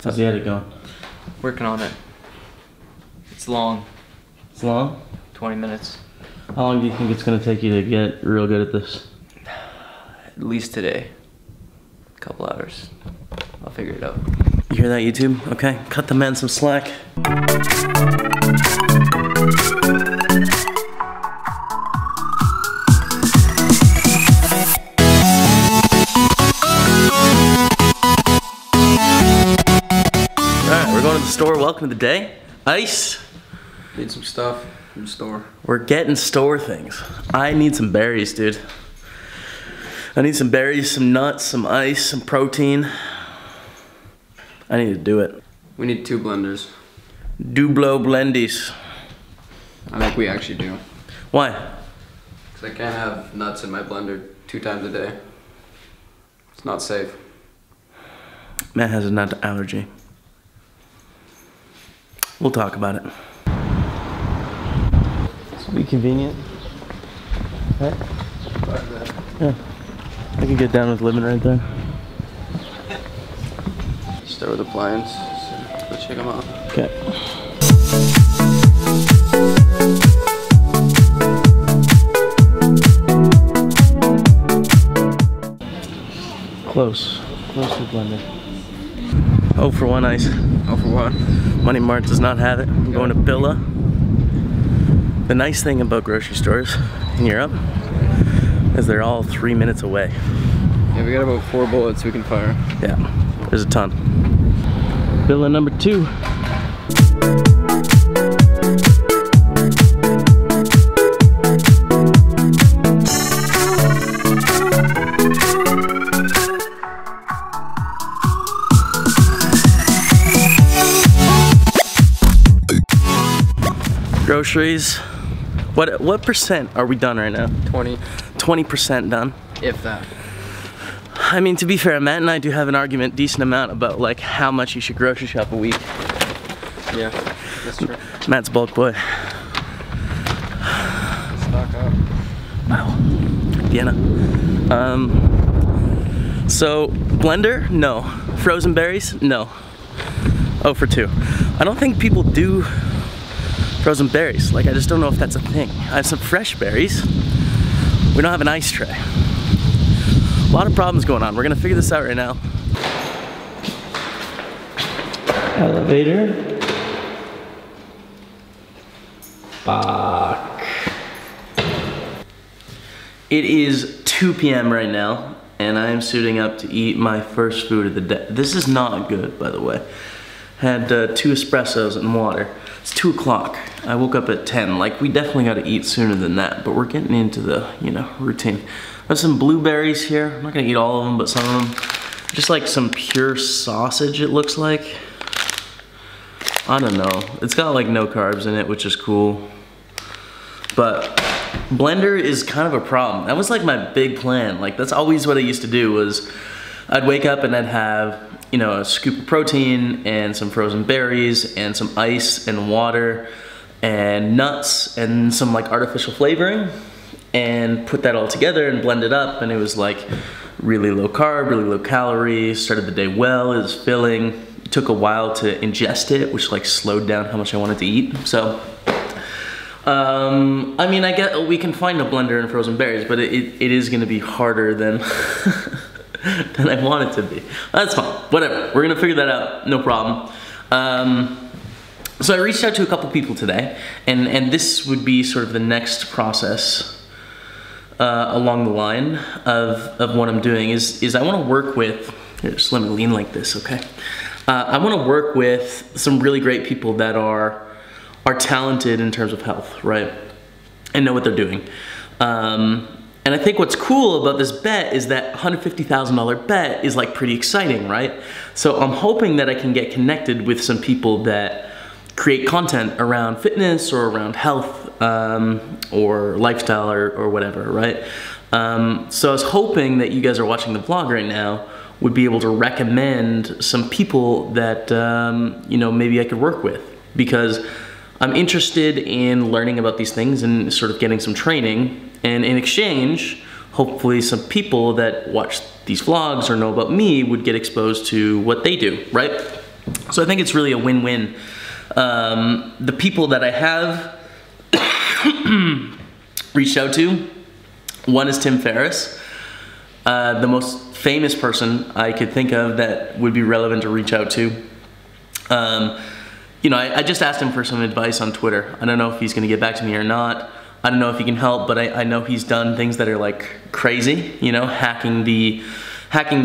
How's the edit going? Working on it. It's long. It's long? 20 minutes. How long do you think it's gonna take you to get real good at this? At least today. A couple hours. I'll figure it out. You hear that, YouTube? Okay, cut the man some slack. Alright, we're going to the store. Welcome to the day. Ice. Need some stuff from the store. We're getting store things. I need some berries, dude. I need some berries, some nuts, some ice, some protein. I need to do it. We need 2 blenders. Dublo blendies. I think we actually do. Why? Because I can't have nuts in my blender 2 times a day. It's not safe. Matt has a nut allergy. We'll talk about it. This will be convenient. Right? Yeah. I can get down with living right there. Start with appliance. Let's check them out. Okay. Close. Close to the blender. Oh for 1 ice. Oh for what? Money Mart does not have it. I'm going to Billa. The nice thing about grocery stores in Europe is they're all 3 minutes away. Yeah, we got about 4 bullets we can fire. Yeah, there's a ton. Billa number 2. Groceries. What percent are we done right now? 20. 20% done. If that. I mean, to be fair, Matt and I do have an argument, decent amount, about like how much you should grocery shop a week. Yeah, that's true. Matt's bulk boy. Stock up. Wow. Vienna. So blender? No. Frozen berries? No. Oh for 2. I don't think people do frozen berries. Like, I just don't know if that's a thing. I have some fresh berries. We don't have an ice tray. A lot of problems going on. We're gonna figure this out right now. Elevator. Fuck. It is 2 p.m. right now, and I am suiting up to eat my first food of the day. This is not good, by the way. Had 2 espressos and water. It's 2 o'clock. I woke up at 10. Like, we definitely gotta eat sooner than that, but we're getting into the, you know, routine. There's some blueberries here. I'm not gonna eat all of them, but some of them. Just like some pure sausage, it looks like. I don't know. It's got like no carbs in it, which is cool. But blender is kind of a problem. That was like my big plan. Like, that's always what I used to do was I'd wake up and I'd have, you know, a scoop of protein and some frozen berries and some ice and water and nuts and some like artificial flavoring, and put that all together and blend it up, and it was like really low carb, really low calories, started the day well, it was filling. It took a while to ingest it, which like slowed down how much I wanted to eat. So, I mean, I get we can find a blender in frozen berries, but it is gonna be harder than than I want it to be. That's fine, whatever. We're gonna figure that out, no problem. So I reached out to a couple people today, and this would be sort of the next process along the line of what I'm doing is I wanna work with, here, just let me lean like this, okay? I wanna work with some really great people that are talented in terms of health, right? And know what they're doing. And I think what's cool about this bet is that $150,000 bet is like pretty exciting, right? So I'm hoping that I can get connected with some people that create content around fitness or around health or lifestyle or whatever, right? So I was hoping that you guys are watching the vlog right now would be able to recommend some people that, you know, maybe I could work with, because I'm interested in learning about these things and sort of getting some training, and in exchange, hopefully some people that watch these vlogs or know about me would get exposed to what they do, right? So I think it's really a win-win. The people that I have reached out to, one is Tim Ferriss, the most famous person I could think of that would be relevant to reach out to. You know, I just asked him for some advice on Twitter. I don't know if he's gonna get back to me or not. I don't know if he can help, but I know he's done things that are like crazy, you know, hacking the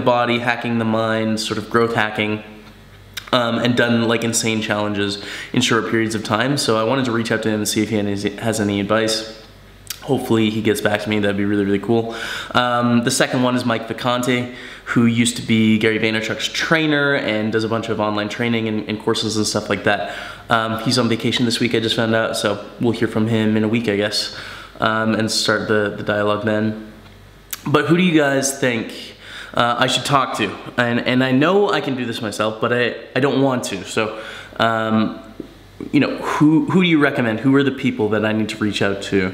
body, hacking the mind, sort of growth hacking, and done like insane challenges in short periods of time. So I wanted to reach out to him and see if he has any advice. Hopefully he gets back to me. That'd be really, really cool. The second one is Mike Vicante, who used to be Gary Vaynerchuk's trainer and does a bunch of online training and courses and stuff like that. He's on vacation this week, I just found out, so we'll hear from him in a week, I guess, and start the dialogue then. But who do you guys think I should talk to? And I know I can do this myself, but I don't want to. So, you know, who do you recommend? Who are the people that I need to reach out to?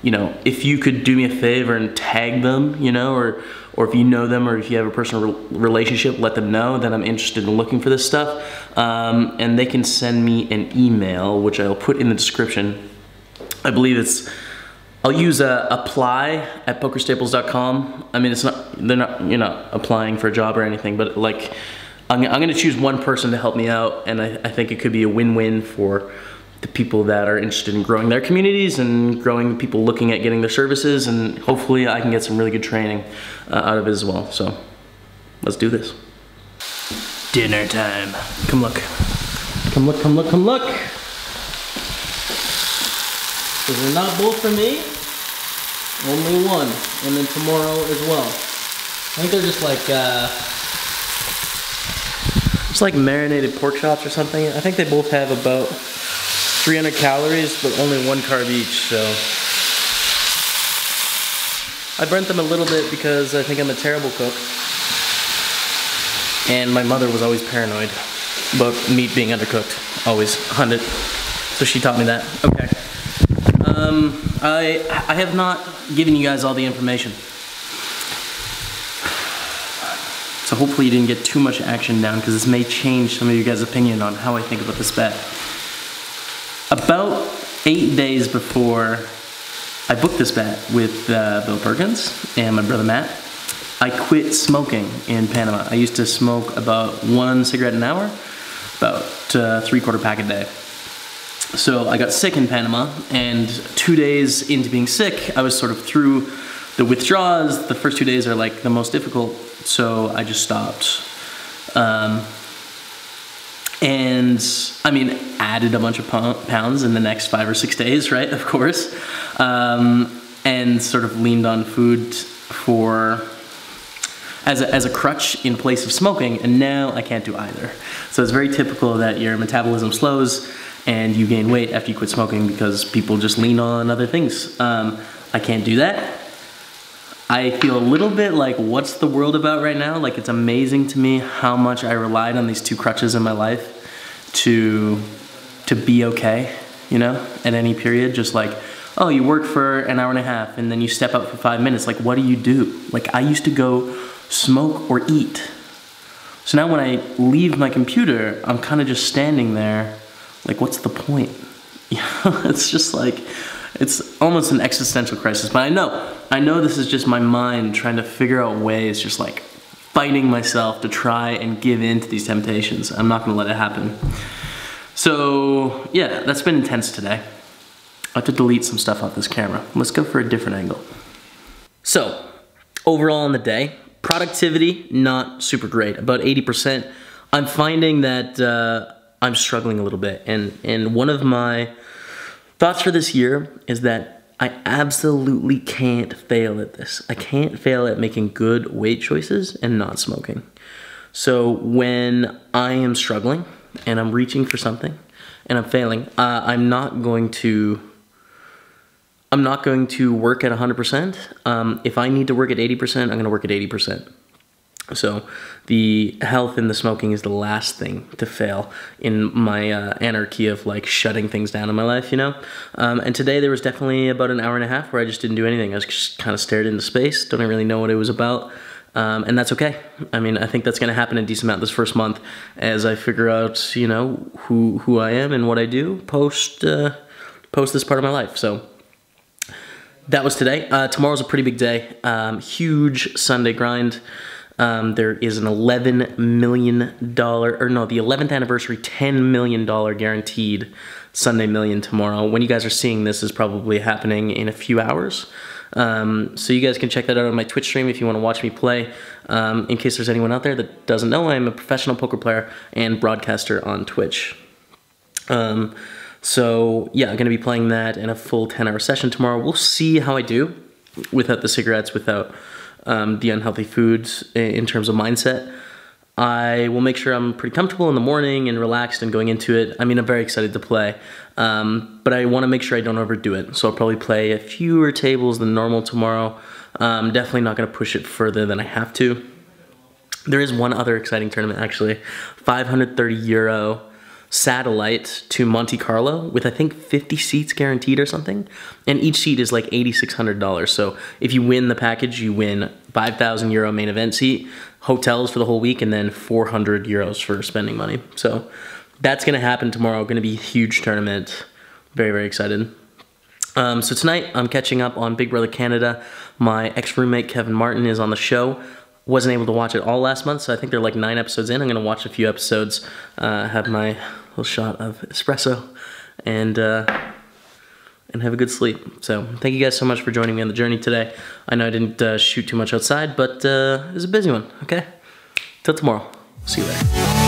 You know, if you could do me a favor and tag them, you know, or if you know them, or if you have a personal relationship, let them know that I'm interested in looking for this stuff. And they can send me an email, which I'll put in the description. I believe I'll use apply@pokerstaples.com. I mean, you're not applying for a job or anything, but like, I'm gonna choose one person to help me out, and I think it could be a win-win for the people that are interested in growing their communities and growing the people looking at getting their services, and hopefully I can get some really good training out of it as well. So let's do this. Dinner time. Come look. Come look, come look, come look. Those are not both for me. Only one. And then tomorrow as well. I think they're just like marinated pork chops or something. I think they both have about 300 calories, but only 1 carb each, so. I burnt them a little bit because I think I'm a terrible cook. And my mother was always paranoid about meat being undercooked. Always, 100. So she taught me that. Okay. I have not given you guys all the information. So hopefully you didn't get too much action down, because this may change some of you guys' opinion on how I think about this bet. About 8 days before I booked this bet with Bill Perkins and my brother Matt, I quit smoking in Panama. I used to smoke about 1 cigarette an hour, about 3/4 pack a day. So I got sick in Panama, and 2 days into being sick, I was sort of through the withdrawals. The first 2 days are like the most difficult, so I just stopped. And I mean, added a bunch of pounds in the next 5 or 6 days, right? Of course. And sort of leaned on food as a crutch in place of smoking, and now I can't do either. So it's very typical that your metabolism slows and you gain weight after you quit smoking, because people just lean on other things. I can't do that. I feel a little bit like, what's the world about right now? Like, it's amazing to me how much I relied on these 2 crutches in my life to be okay, you know, at any period. Just like, oh, you work for an hour and a half and then you step out for 5 minutes. Like, what do you do? Like, I used to go smoke or eat. So now when I leave my computer, I'm kind of just standing there like, what's the point? You know, it's just like, it's almost an existential crisis. But I know this is just my mind trying to figure out ways, just like fighting myself to try and give in to these temptations. I'm not gonna let it happen. So yeah, that's been intense today. I have to delete some stuff off this camera. Let's go for a different angle. So, overall in the day, productivity, not super great, about 80%. I'm finding that I'm struggling a little bit. And one of my thoughts for this year is that I absolutely can't fail at this. I can't fail at making good weight choices and not smoking. So when I am struggling and I'm reaching for something and I'm failing, I'm not going to work at 100%. If I need to work at 80%, I'm gonna work at 80%. So the health and the smoking is the last thing to fail in my anarchy of like shutting things down in my life, you know? And today there was definitely about an hour and a half where I just didn't do anything. I was just kind of stared into space, don't really know what it was about. And that's okay. I mean, I think that's gonna happen a decent amount this first month as I figure out, you know, who I am and what I do post this part of my life. So that was today. Tomorrow's a pretty big day. Huge Sunday grind. There is an $11 million, or no, the 11th anniversary $10 million guaranteed Sunday Million tomorrow. When you guys are seeing this is probably happening in a few hours. So you guys can check that out on my Twitch stream if you want to watch me play. In case there's anyone out there that doesn't know, I'm a professional poker player and broadcaster on Twitch. So yeah, I'm going to be playing that in a full 10-hour session tomorrow. We'll see how I do without the cigarettes, without the unhealthy foods in terms of mindset. I will make sure I'm pretty comfortable in the morning and relaxed and going into it. I mean, I'm very excited to play, but I want to make sure I don't overdo it. So I'll probably play a fewer tables than normal tomorrow. Definitely not going to push it further than I have to. There is one other exciting tournament, actually. 530 euro satellite to Monte Carlo with, I think, 50 seats guaranteed or something. And each seat is like $8,600. So if you win the package, you win 5,000 euro main event seat, hotels for the whole week, and then 400 euros for spending money. So that's going to happen tomorrow. Going to be a huge tournament. Very, very excited. So tonight I'm catching up on Big Brother Canada. My ex-roommate Kevin Martin is on the show. Wasn't able to watch it all last month, so I think they're like 9 episodes in. I'm going to watch a few episodes, have my little shot of espresso, and have a good sleep. So thank you guys so much for joining me on the journey today. I know I didn't shoot too much outside, but it was a busy one, okay? Till tomorrow. See you later.